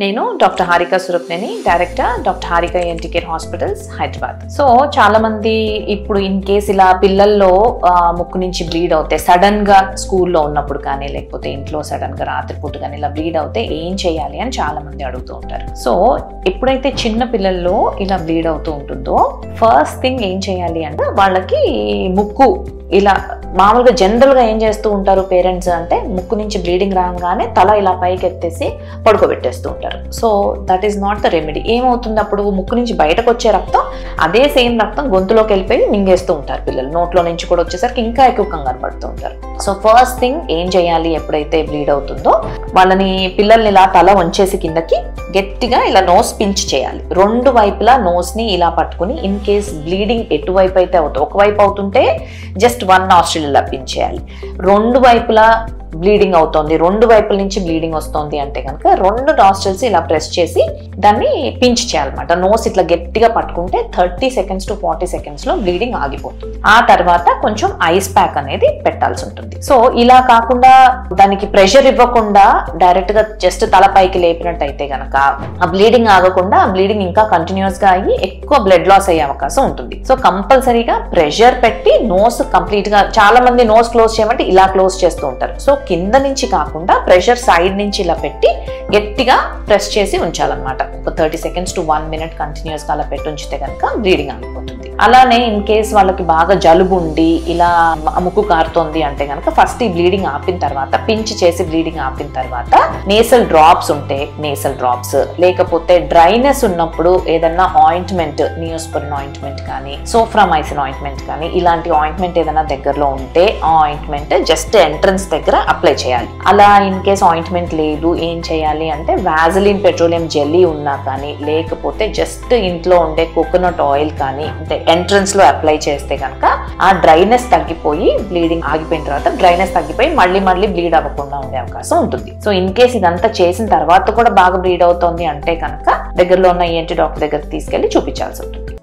నేను doctor Harika Surapaneni, director doctor Harika ENT care hospitals Hyderabad. So చాలా మంది ఇప్పుడు ఇన్ కేస్ ఇలా పిల్లల్లో ముక్కు నుంచి బ్లీడ్ అవుతే సడన్ గా స్కూల్లో ఉన్నప్పుడు కానీ లేకపోతే ఇంట్లో సడన్ గా రాత్రిపూట కానీ ఇలా బ్లీడ్ అవుతే ఏం చేయాలి అని చాలా మంది అడుగుతూ ఉంటారు. సో ఎప్పుడైతే చిన్న పిల్లల్లో ఇలా బ్లీడ్ అవుతూ ఉంటుందో ఫస్ట్ థింగ్ ఏం చేయాలి అంటే వాళ్ళకి ముక్కు ఇలా మామూలుగా జనరల్ గా ఏం చేస్తూ ఉంటారు పేరెంట్స్ అంటే ముక్కు నుంచి బ్లీడింగ్ రాగానే తల ఇలా పైకి ఎత్తేసి పడుకోబెట్టేస్తూ ఉంటారు. So that is not the remedy. ఏమవుతుంది అప్పుడు ముక్కు నుంచి బయటకు వచ్చే రక్తం అదే సేమ్ రక్తం గొంతులోకి వెళ్ళిపోయి మింగేస్తూ ఉంటారు పిల్లలు. నోట్లో నుంచి కూడా వచ్చేసరికి ఇంకా ఎక్కువ కంగారు పడుతూ ఉంటారు. సో ఫస్ట్ థింగ్ ఏం చేయాలి ఎప్పుడైతే బ్లీడ్ అవుతుందో వాళ్ళని పిల్లల్ని ఇలా తల వంచేసి కిందకి గట్టిగా ఇలా నోస్ పించ్ చేయాలి. రెండు వైపులా నోస్ ని ఇలా పట్టుకుని ఇన్ కేస్ బ్లీడింగ్ ఎటువైపు అయితే అవుతుంది, ఒకవైపు అవుతుంటే జస్ట్ 1 నాస్ట్రిల్ ఇలా పించ్ చేయాలి. రెండు వైపులా బ్లీడింగ్ అవుతోంది, రెండు వైపుల నుంచి బ్లీడింగ్ వస్తుంది అంటే కనుక 2 నాస్ట్రిల్స్ ఇలా ప్రెస్ చేసి దాన్ని పించ్ చేయాలన్నమాట. నోస్ ఇట్లా గట్టిగా పట్టుకుంటే 30 seconds to 40 seconds లో బ్లీడింగ్ ఆగిపోతుంది. ఆ తర్వాత కొంచెం ఐస్ ప్యాక్ అనేది పెట్టాల్సి ఉంటుంది. సో ఇలా కాకుండా దానికి ప్రెషర్ ఇవ్వకుండా డైరెక్ట్ గా జస్ట్ తల పైకి లేపినట్టయితే కనుక ఆ బ్లీడింగ్ ఆగకుండా ఆ బ్లీడింగ్ ఇంకా కంటిన్యూస్ గా అయ్యి ఎక్కువ బ్లడ్ లాస్ అయ్యే అవకాశం ఉంటుంది. సో కంపల్సరీగా ప్రెషర్ పెట్టి నోస్ కంప్లీట్ గా, చాలా మంది నోస్ క్లోజ్ చేయమంటే ఇలా క్లోజ్ చేస్తూ ఉంటారు. సో కింద నుంచి కాకుండా ప్రెషర్ సైడ్ నుంచి ఇలా పెట్టి గట్టిగా ప్రెస్ చేసి ఉంచాలన్నమాట. ఒక 30 seconds to 1 minute కంటిన్యూస్ గా అలా పెట్టి ఉంచితే కనుక బ్లీడింగ్ ఆగిపోతుంది. అలానే ఇన్ కేస్ వాళ్ళకి బాగా జలుబు ఉండి ఇలా ముక్కు కారుతోంది అంటే కనుక ఫస్ట్ ఈ బ్లీడింగ్ ఆపిన తర్వాత పించ్ చేసి బ్లీడింగ్ ఆపిన తర్వాత నేసల్ డ్రాప్స్ ఉంటే నేసల్ డ్రాప్స్, లేకపోతే డ్రైనెస్ ఉన్నప్పుడు ఏదన్నా ఆయింట్మెంట్, నియోస్పరిన్ ఆయింట్మెంట్ కానీ సోఫ్రామైసిన్ ఆయింట్మెంట్ కానీ ఇలాంటి ఆయింట్మెంట్ ఏదైనా దగ్గరలో ఉంటే ఆ ఆయింట్మెంట్ జస్ట్ ఎంట్రన్స్ దగ్గర అప్లై చేయాలి. అలా ఇన్ కేస్ ఆయింట్మెంట్ లేదు ఏం చేయాలి అంటే వాజలిన్ పెట్రోలియం జెల్లీ ఉన్నా కానీ లేకపోతే జస్ట్ ఇంట్లో ఉండే కోకోనట్ ఆయిల్ కానీ అంటే ఎంట్రన్స్ లో అప్లై చేస్తే కనుక ఆ డ్రైనెస్ తగ్గిపోయి బ్లీడింగ్ ఆగిపోయిన తర్వాత డ్రైనెస్ తగ్గిపోయి మళ్ళీ బ్లీడ్ అవ్వకుండా ఉండే అవకాశం ఉంటుంది. సో ఇన్ కేస్ ఇదంతా చేసిన తర్వాత కూడా బాగా బ్లీడ్ అవుతుంది అంటే కనుక దగ్గరలో ఉన్న ENT డాక్టర్ దగ్గరికి తీసుకెళ్లి చూపించాల్సి ఉంటుంది.